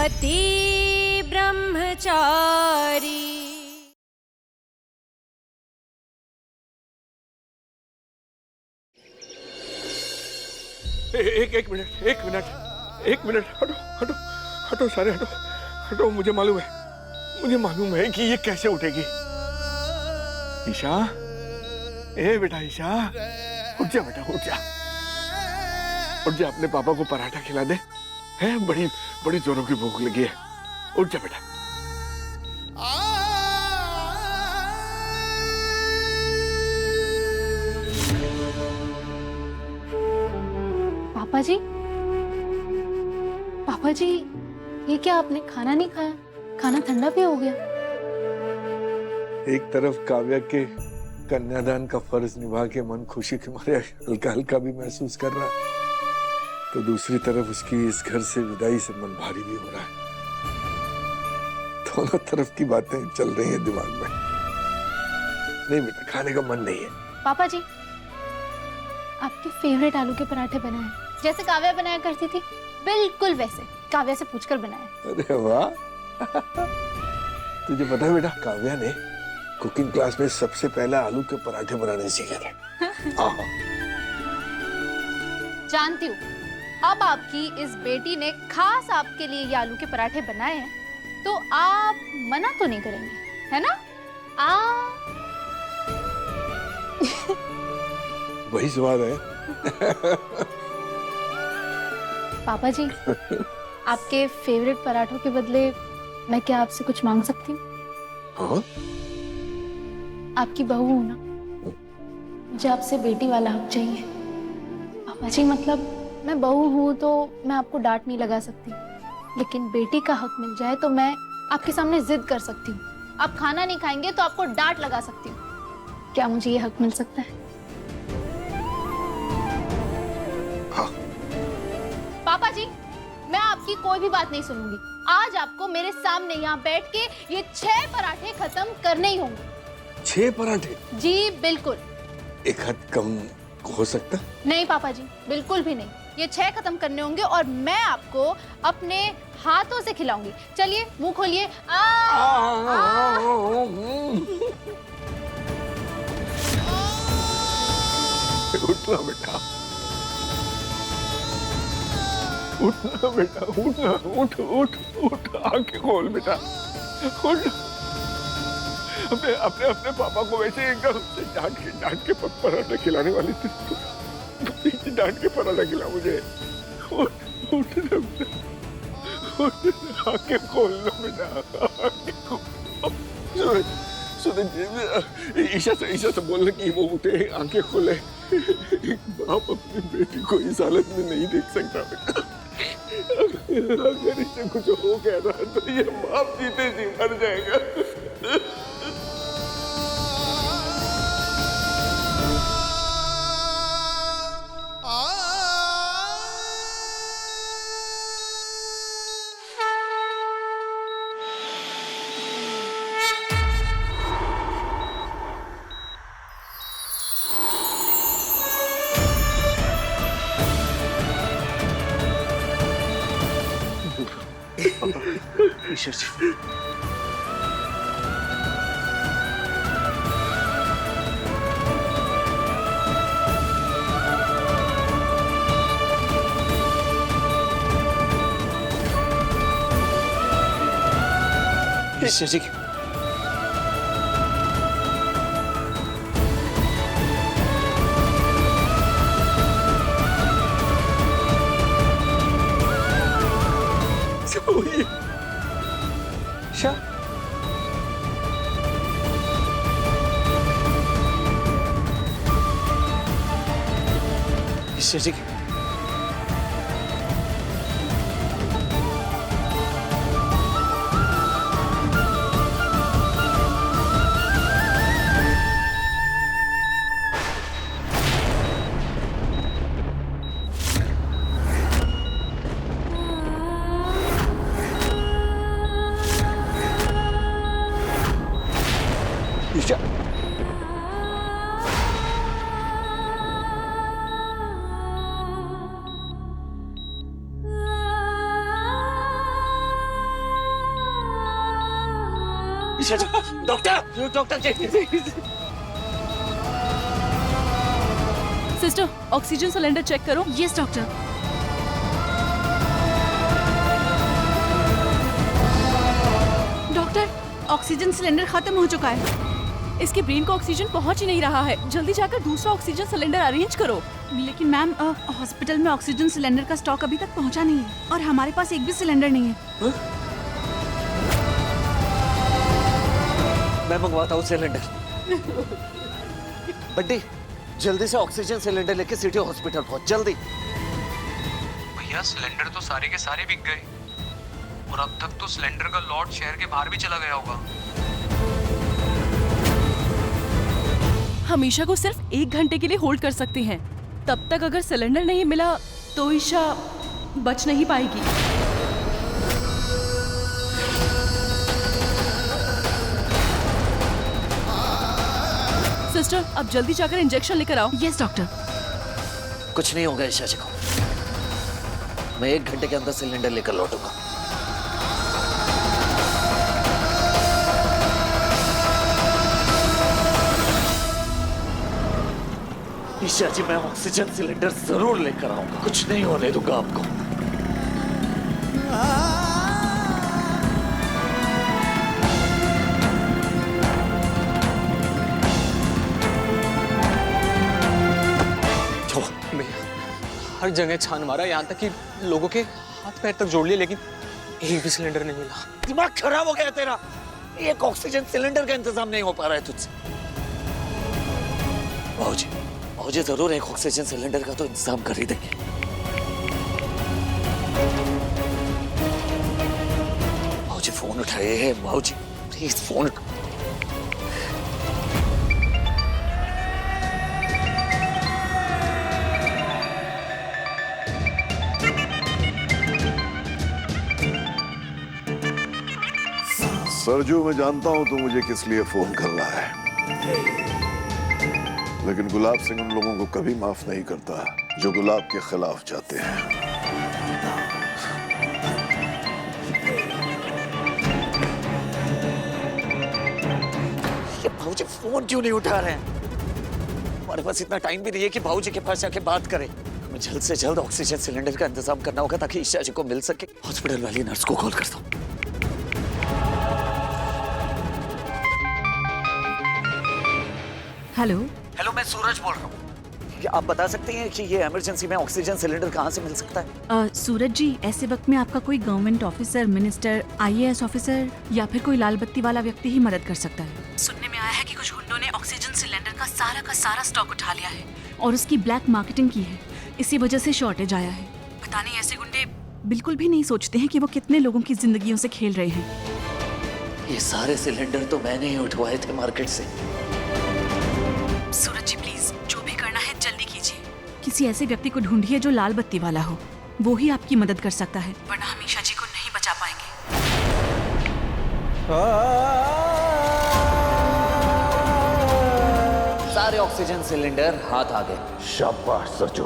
पति ब्रह्मचारी। एक मिनट, हटो हटो हटो, सारे हटो हटो। मुझे मालूम है कि ये कैसे उठेगी। ईशा, ए बेटा ईशा, उठ जा बेटा, उठ जा, अपने पापा को पराठा खिला दे। है बड़ी जोरों की भूख लगी है, उठ जा बेटा। पापा जी, ये क्या आपने खाना नहीं खाया? खाना ठंडा भी हो गया। एक तरफ काव्या के कन्यादान का फर्ज निभा के मन खुशी के मारे हल्का हल्का भी महसूस कर रहा, तो दूसरी तरफ उसकी इस घर से विदाई से मन भारी भी हो रहा है। दोनों तरफ की बातें चल रही हैं दिमाग में। नहीं बेटा, खाने का मन नहीं है। पापा जी, आपके फेवरेट आलू के पराठे बनाए हैं, जैसे काव्या बनाया करती थी, बिल्कुल वैसे। काव्या से पूछकर बनाए। अरे वाह। तुझे पता है बेटा, काव्या ने कुकिंग क्लास में सबसे पहले आलू के पराठे बनाने सीखे थे। जानती हूँ, अब आपकी इस बेटी ने खास आपके लिए ये आलू के पराठे बनाए हैं, तो आप मना तो नहीं करेंगे, है ना? वही स्वाद है। पापा जी, आपके फेवरेट पराठों के बदले मैं क्या आपसे कुछ मांग सकती हूँ? हाँ? आपकी बहू हूं ना, मुझे आपसे बेटी वाला हक चाहिए। पापा जी, मतलब मैं बहू हूं तो मैं आपको डांट नहीं लगा सकती, लेकिन बेटी का हक मिल जाए तो मैं आपके सामने जिद कर सकती हूँ। आप खाना नहीं खाएंगे तो आपको डांट लगा सकती हूँ। क्या मुझे ये हक मिल सकता है? हाँ। पापा जी, मैं आपकी कोई भी बात नहीं सुनूंगी। आज आपको मेरे सामने यहाँ बैठ के ये 6 पराठे खत्म करने ही होंगे। 6 पराठे? जी बिल्कुल। एक हद कम हो सकता? नहीं पापा जी, बिल्कुल भी नहीं। ये 6 खत्म करने होंगे और मैं आपको अपने हाथों से खिलाऊंगी। चलिए, मुंह खोलिए। उठना बेटा, उठना बेटा, उठना, उठ, आंखें खोल बेटा, उठ। अपने पापा को वैसे एकदम से डांट के पराठा खिलाने वाली थी, तो डांट के पराठा खिला मुझे। उठ ना बेटा, उठ, आंखें खोल लो बेटा, आंखें खोल। ईशा से बोलने की वो उठे, आंखें खोले। बाप अपनी बेटी को इस हालत में नहीं देख सकता बेटा। अगर इसे कुछ हो गया ना तो ये बाप जीते जी मर जाएगा। ईश्वर जी, ईश्वर जी, ईश्वर जी, ईशा, ईशा जी, डॉक्टर डॉक्टर जी। सिस्टर, ऑक्सीजन सिलेंडर चेक करो। Yes doctor. Doctor, oxygen cylinder खत्म हो चुका है। इसके ब्रेन को ऑक्सीजन पहुंच ही नहीं रहा है। जल्दी जाकर दूसरा ऑक्सीजन सिलेंडर अरेंज करो। लेकिन मैम, हॉस्पिटल में ऑक्सीजन सिलेंडर का स्टॉक अभी तक पहुंचा नहीं है और हमारे पास एक भी सिलेंडर नहीं है। मैं मंगवाता हूँ सिलेंडर। बड्डी, जल्दी से ऑक्सीजन सिलेंडर लेके सिटी हॉस्पिटल पहुंच, जल्दी। भैया सिलेंडर तो सारे के सारे बिक गए और अब तक तो सिलेंडर का लॉट शहर के बाहर भी चला गया होगा। हम ईशा को सिर्फ 1 घंटे के लिए होल्ड कर सकते हैं। तब तक अगर सिलेंडर नहीं मिला तो ईशा बच नहीं पाएगी। सिस्टर, अब जल्दी जाकर इंजेक्शन लेकर आओ। Yes doctor. कुछ नहीं होगा ईशा जी को। मैं 1 घंटे के अंदर सिलेंडर लेकर लौटूंगा। ईशा जी, मैं ऑक्सीजन सिलेंडर जरूर लेकर आऊंगा। कुछ नहीं होने दूंगा आपको। भैया हर जगह छान मारा, यहाँ तक कि लोगों के हाथ पैर तक जोड़ लिए, लेकिन एक भी सिलेंडर नहीं मिला। दिमाग खराब हो गया तेरा। एक ऑक्सीजन सिलेंडर का इंतजाम नहीं हो पा रहा है तुझसे। बाबूजी जरूर एक ऑक्सीजन सिलेंडर का तो इंतजाम कर ही देंगे। बाबूजी फोन उठाइए। बाबूजी प्लीज फोन। सरजू, मैं जानता हूं तू मुझे किस लिए फोन कर रहा है, लेकिन गुलाब सिंह उन लोगों को कभी माफ नहीं करता जो गुलाब के खिलाफ जाते हैं। ये भाऊजी फोन क्यों नहीं उठा रहे हैं? हमारे पास इतना टाइम भी नहीं है कि भाऊजी के पास जाके बात करें। हमें जल्द से जल्द ऑक्सीजन सिलेंडर का इंतजाम करना होगा ताकि ईशा जी को मिल सके। हॉस्पिटल वाली नर्स को कॉल करता हूँ। हेलो। हेलो, मैं सूरज बोल रहा हूँ। क्या आप बता सकते हैं कि ये इमरजेंसी में ऑक्सीजन सिलेंडर कहाँ से मिल सकता है? सूरज जी, ऐसे वक्त में आपका कोई government officer, minister, IAS officer या फिर कोई लाल बत्ती वाला व्यक्ति ही मदद कर सकता है। सुनने में आया है कि कुछ गुंडों ने ऑक्सीजन सिलेंडर का सारा स्टॉक उठा लिया है और उसकी ब्लैक मार्केटिंग की है। इसी वजह से शॉर्टेज आया है। पता नहीं ऐसे गुंडे बिल्कुल भी नहीं सोचते हैं कि वो कितने लोगों की जिंदगियों से खेल रहे हैं। ये सारे सिलेंडर तो मैंने ही उठवाए थे मार्केट से। सूरज जी प्लीज, जो भी करना है जल्दी कीजिए। किसी ऐसे व्यक्ति को ढूंढिए जो लाल बत्ती वाला हो। वो ही आपकी मदद कर सकता है, वरना हम ईशा जी को नहीं बचा पाएंगे। सारे ऑक्सीजन सिलेंडर हाथ आ गए। शाबाश सरजू,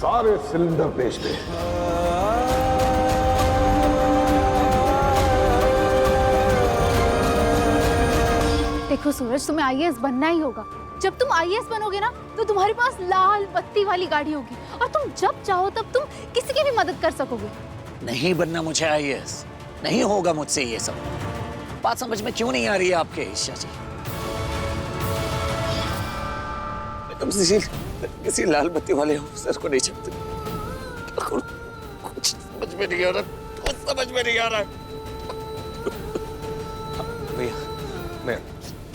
सारे सिलेंडर बेच दे। देखो सूरज, तुम्हें IAS बनना ही होगा। जब तुम IAS बनोगे ना तो तुम्हारे पास लाल बत्ती वाली गाड़ी होगी और तुम जब चाहो तब तुम किसी की भी मदद कर सकोगे। नहीं बनना मुझे IAS, नहीं होगा मुझसे ये सब। बात समझ में क्यों नहीं आ रही है आपके ईशा जी? तुम किसी लाल बत्ती वाले ऑफिसर को नहीं चाहते। कुछ समझ में नहीं आ रहा, कुछ समझ में नहीं आ रहा। भैया मैं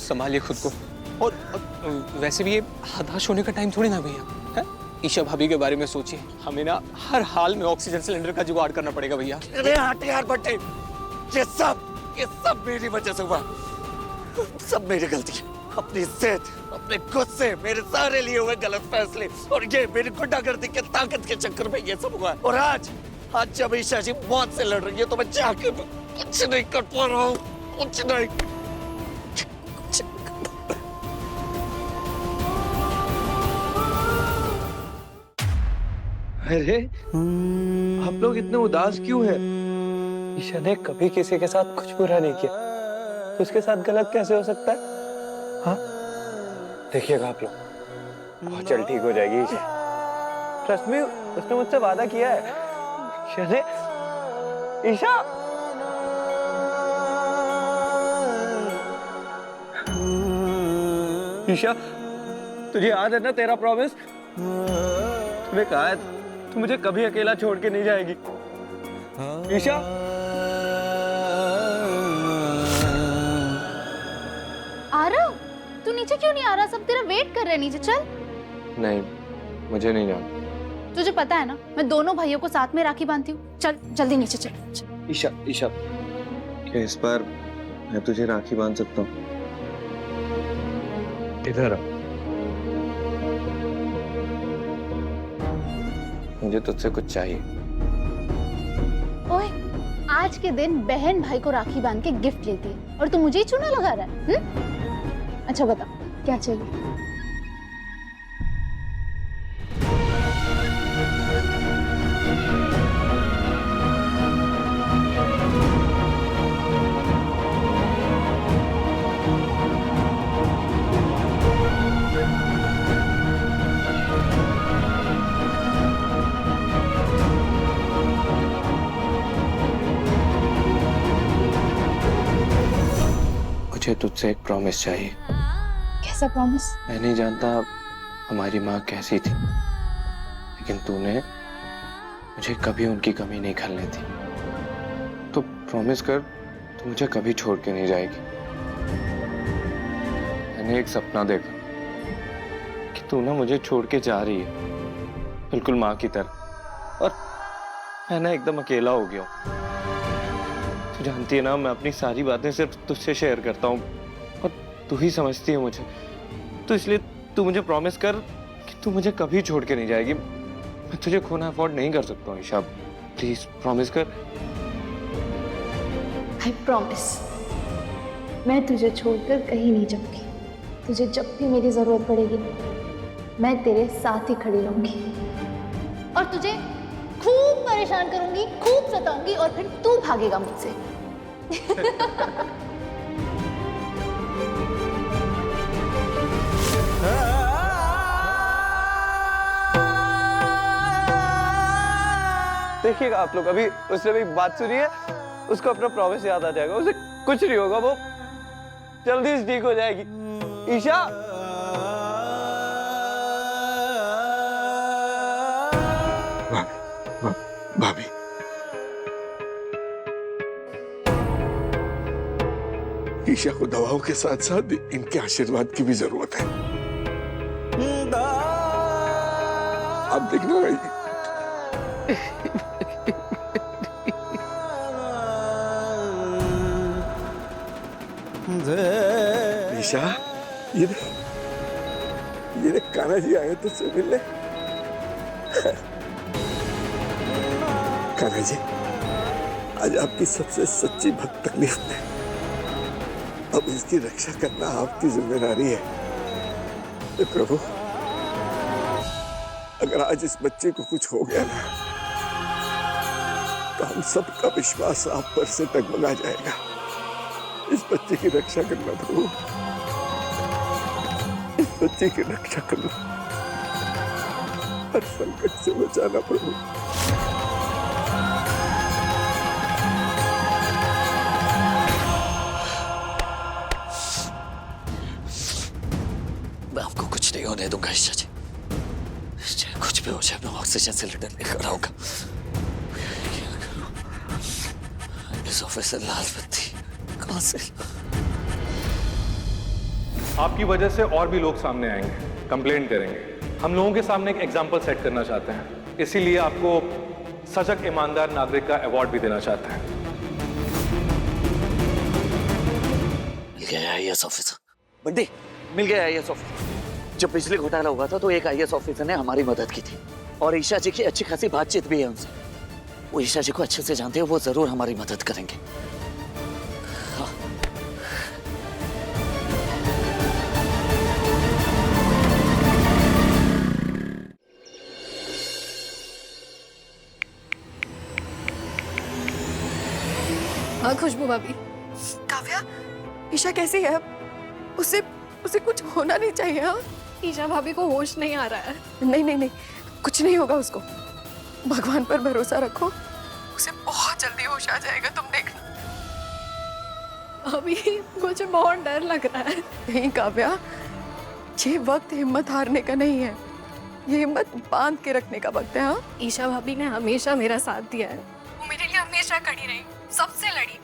संभालिए खुद को। और वैसे भी ये हताश होने का टाइम थोड़ी ना भैया है। ईशा भाभी के बारे में सोचिए। हमें ना हर हाल में ऑक्सीजन सिलेंडर का जुगाड़ करना पड़ेगा भैया। अरे हट यार बट्टे, ये सब मेरी वजह से हुआ। सब मेरी गलती है। अपनी जिद, अपने गुस्से, मेरे सारे लिए हुए गलत फैसले और ये मेरी गुंडागर्दी के ताकत के चक्कर में ये सब हुआ है। और आज जब ईशा जी मौत से लड़ रही है तो मैं जाके कुछ नहीं कर पा रहा हूँ। कुछ नहीं। अरे आप लोग इतने उदास क्यों हैं? ईशा ने कभी किसी के साथ कुछ बुरा नहीं किया। उसके साथ गलत कैसे हो सकता है? हाँ, देखिएगा आप लोग, बहुत जल्द ठीक हो जाएगी ईशा। ट्रस्ट मी, उसने मुझसे वादा किया है। ईशा, ईशा, तुझे याद है ना तेरा प्रॉमिस? तूने कहा है तू मुझे कभी अकेला छोड़ के नहीं जाएगी। ईशा, आरव, तू नीचे क्यों नहीं आ रहा? सब तेरा वेट कर रहे हैं नीचे, चल। नहीं, मुझे नहीं जाना। तुझे पता है ना, मैं दोनों भाइयों को साथ में राखी बांधती हूँ। चल जल्दी नीचे चल। ईशा, ईशा, क्या इस बार मैं तुझे राखी बांध सकता हूँ? इधर आ। मुझे तुझसे कुछ चाहिए। ओए, आज के दिन बहन भाई को राखी बांध के गिफ्ट लेती है और तू मुझे ही चूना लगा रहा है? अच्छा बता, क्या चाहिए? मुझे तुझसे एक प्रॉमिस चाहिए। कैसा प्रॉमिस? मैं नहीं जानता हमारी माँ कैसी थी, लेकिन तूने मुझे कभी उनकी कमी नहीं खलने दी। तो प्रॉमिस कर, तू मुझे कभी छोड़ के नहीं जाएगी। मैंने एक सपना देखा कि तू ना मुझे छोड़ के जा रही है, बिल्कुल माँ की तरह, और मैं ना एकदम अकेला हो गया हूँ। तू जानती है ना, मैं अपनी सारी बातें सिर्फ तुझसे शेयर करता हूँ और तू ही समझती है मुझे। तो इसलिए तू मुझे प्रॉमिस कर कि तू मुझे कभी छोड़ के नहीं जाएगी। मैं तुझे खोना अफोर्ड नहीं कर सकता हूँ ईशा, प्लीज प्रॉमिस कर। आई प्रॉमिस, मैं तुझे छोड़कर कहीं नहीं जाऊंगी। तुझे जब भी मेरी जरूरत पड़ेगी, मैं तेरे साथ ही खड़ी रहूंगी और तुझे खूब परेशान करूंगी, खूब सताऊंगी और फिर तू भागेगा मुझसे। देखिएगा आप लोग, अभी उसने भी बात सुनी है, उसको अपना प्रॉमिस याद आ जाएगा। उसे कुछ नहीं होगा, वो जल्दी से ठीक हो जाएगी। ईशा, भाभी, ईशा को दवाओं के साथ साथ इनके आशीर्वाद की भी जरूरत है। आप देखना ईशा, ये कान्हा जी आए तुझसे मिलने। कान्हा जी, आज आपकी सबसे सच्ची भक्त तकलीफ में, अब इसकी रक्षा करना आपकी जिम्मेदारी है। हे प्रभु, अगर आज इस बच्चे को कुछ हो गया ना, तो हम सबका विश्वास आप पर से डगमगा जाएगा। इस बच्चे की रक्षा करना प्रभु, इस बच्चे की रक्षा करना, हर संकट से बचाना प्रभु। मैं आपको कुछ नहीं होने दूंगा ईशा जी, चाहे कुछ भी हो जाए। मैं ऑक्सीजन सिलेंडर लेकर आऊंगा। इस ऑफिसर लाल बत्ती कहां से? आपकी वजह से और भी लोग सामने आएंगे, कंप्लेंट करेंगे। हम लोगों के सामने एक एग्जाम्पल सेट करना चाहते हैं, इसीलिए आपको सजग ईमानदार नागरिक का अवार्ड भी देना चाहते हैं। मिल गया आईएएस ऑफिसर। बंटी, मिल गया आईएएस ऑफिसर। जब बिजली घोटाला हुआ था तो एक आईएएस ऑफिसर ने हमारी मदद की थी और ईशा जी की अच्छी खासी बातचीत भी है उनसे। वो ईशा जी को अच्छे से जानते हैं, वो जरूर हमारी मदद करेंगे। हाँ। हाँ खुशबू भाभी। काव्या, ईशा कैसी है? उसे उसे कुछ होना नहीं चाहिए। हाँ, ईशा भाभी को होश नहीं आ रहा है। नहीं नहीं नहीं, कुछ नहीं होगा उसको। भगवान पर भरोसा रखो, उसे बहुत जल्दी होश आ जाएगा, तुम देखना। अभी मुझे बहुत डर लग रहा है। नहीं काव्या, ये वक्त हिम्मत हारने का नहीं है, ये हिम्मत बांध के रखने का वक्त है। हाँ, ईशा भाभी ने हमेशा मेरा साथ दिया है, वो मेरे लिए हमेशा खड़ी रही, सबसे लड़ी।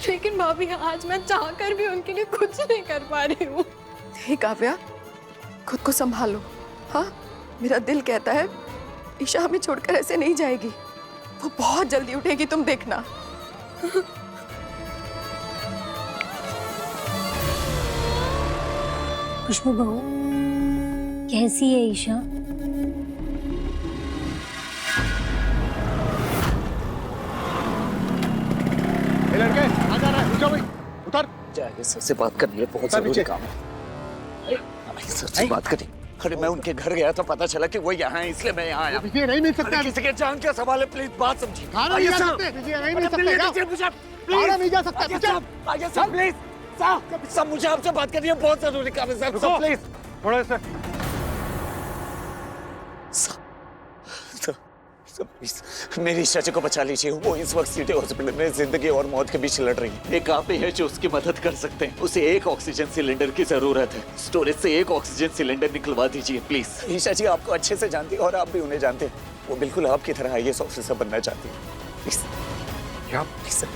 लेकिन भाभी आज मैं चाहकर भी उनके लिए कुछ नहीं कर पा रही हूँ। नहीं काव्या, खुद को संभालो। हाँ, मेरा दिल कहता है ईशा हमें छोड़कर ऐसे नहीं जाएगी, वो बहुत जल्दी उठेगी, तुम देखना। खुशबू बहू, कैसी है ईशा? लड़के आ जा रहा है, उठो भाई, उतर। जाएंगे सर से बात करनी है, बहुत जरूरी काम है। सर से बात करी। अरे मैं उनके घर गया था, पता चला कि वो यहाँ है, इसलिए मैं यहाँ आया। विजय नहीं मिल सकता, किसी के जान का सवाल है, प्लीज बात समझिए। खाना नहीं जा सकते, विजय नहीं मिल सकता, खाना नहीं जा सकता। आइए सर, प्लीज सब मुझे आपसे बात करनी है, बहुत जरूरी काम है सर, प्लीज थोड़ा सा प्लीज मेरी ईशा जी को बचा लीजिए। वो इस वक्त सिटी हॉस्पिटल में जिंदगी और मौत के बीच लड़ रही है। एक आप ही है जो उसकी मदद कर सकते हैं। उसे एक ऑक्सीजन सिलेंडर की जरूरत है, स्टोरेज से एक ऑक्सीजन सिलेंडर निकलवा दीजिए प्लीज। ईशा जी आपको अच्छे से जानती है और आप भी उन्हें जानते हैं, वो बिल्कुल आपकी तरह IAS ऑफिसर बनना चाहती है। प्लीज क्या? Please sir.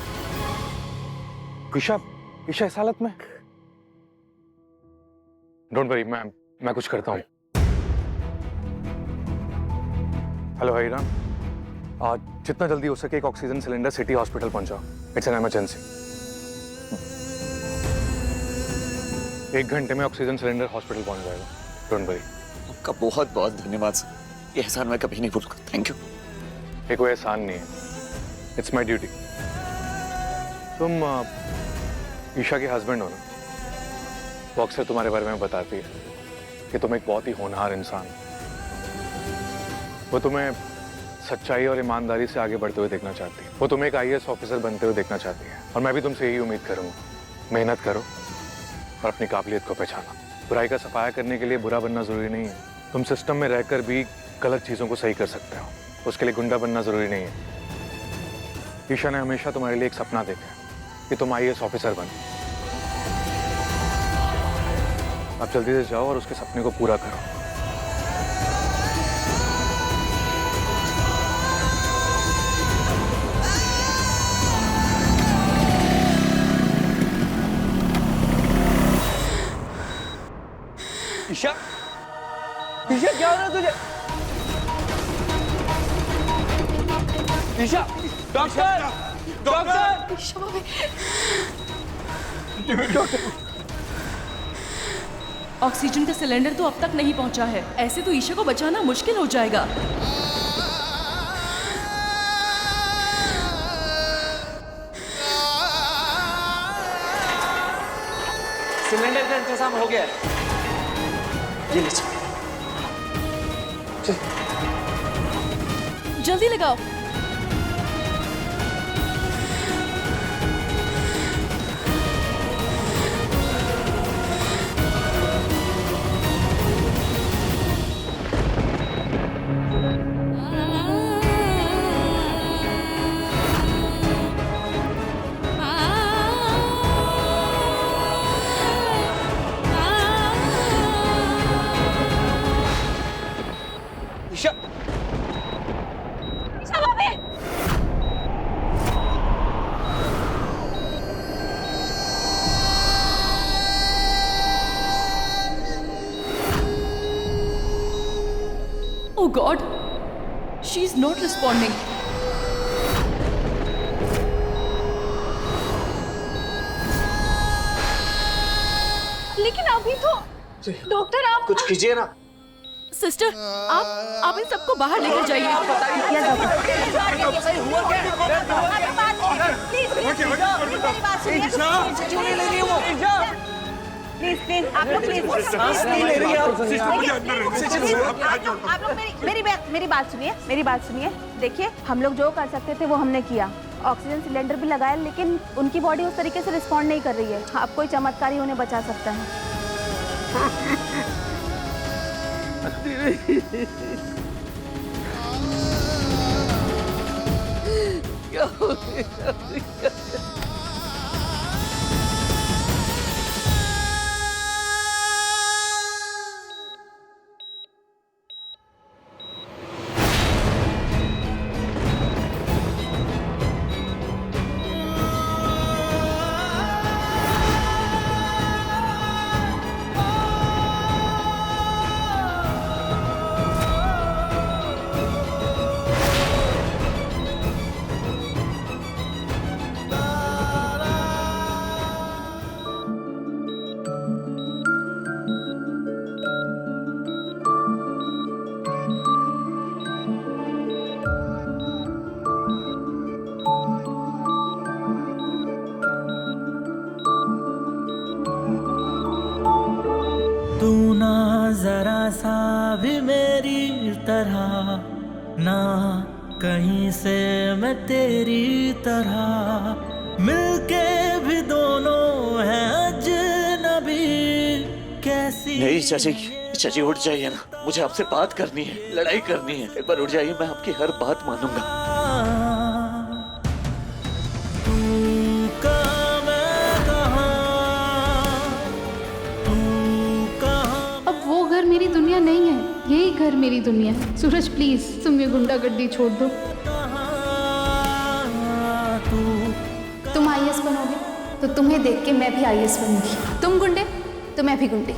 ईशा, ईशा इस हालत में? डोंट वरी, मैं कुछ करता हूँ। हेलो हरीराम, आज जितना जल्दी हो सके एक ऑक्सीजन सिलेंडर सिटी हॉस्पिटल पहुंचाओ। It's an emergency. 1 घंटे में ऑक्सीजन सिलेंडर हॉस्पिटल पहुंच जाएगा। Don't worry. आपका बहुत बहुत धन्यवाद सर, ये एहसान मैं कभी नहीं भूलूंगा। Thank you. ये कोई एहसान नहीं है, इट्स माई ड्यूटी। तुम ईशा के हस्बैंड हो ना? वो अक्सर तुम्हारे बारे में बताती है कि तुम एक बहुत ही होनहार इंसान हो। वो तुम्हें सच्चाई और ईमानदारी से आगे बढ़ते हुए देखना चाहती है। वो तुम्हें एक IAS ऑफिसर बनते हुए देखना चाहती है, और मैं भी तुमसे यही उम्मीद करूंगा। मेहनत करो और अपनी काबिलियत को पहचानो। बुराई का सफाया करने के लिए बुरा बनना जरूरी नहीं है। तुम सिस्टम में रहकर भी गलत चीजों को सही कर सकते हो, उसके लिए गुंडा बनना जरूरी नहीं है। ईशा ने हमेशा तुम्हारे लिए एक सपना देखा है कि तुम IAS ऑफिसर बनो। अब जल्दी से जाओ और उसके सपने को पूरा करो। ईशा, ईशा क्या हो रहा है तुझे? ईशा, डॉक्टर, डॉक्टर, ईशा भाभी, ऑक्सीजन का सिलेंडर तो अब तक नहीं पहुंचा है। ऐसे तो ईशा को बचाना मुश्किल हो जाएगा। सिलेंडर का इंतजाम हो गया है। ये लीजिए। जल्दी लगाओ। ईशा, ईशा भाभी, Oh God, she's not responding. लेकिन अभी तो डॉक्टर आप कुछ कीजिए ना। सिस्टर, आप इन सबको बाहर लेकर जाइए। प्लीज प्लीज आप लोग प्लीज सांस नहीं ले रही आप। आप लोग मेरी बात सुनिए, मेरी बात सुनिए। देखिए, हम लोग जो कर सकते थे वो हमने किया, ऑक्सीजन सिलेंडर भी लगाया, लेकिन उनकी बॉडी उस तरीके से रिस्पॉन्ड नहीं कर रही है। आप कोई चमत्कार ही उन्हें बचा सकता है। क्या हो गया? तू ना जरा सा भी मेरी तरह, ना कहीं से मैं तेरी तरह, मिलके भी दोनों हैं अजनबी। कैसी नहीं चाची, चाची उठ जाइए ना, मुझे आपसे बात करनी है, लड़ाई करनी है। एक बार उठ जाइए, मैं आपकी हर बात मानूंगा। मेरी दुनिया नहीं है, यही घर मेरी दुनिया है। सूरज प्लीज तुम ये गुंडागर्दी छोड़ दो। तुम आईएएस बनोगे तो तुम्हें देख के मैं भी आईएएस बनूंगी। तुम गुंडे तो मैं भी गुंडी।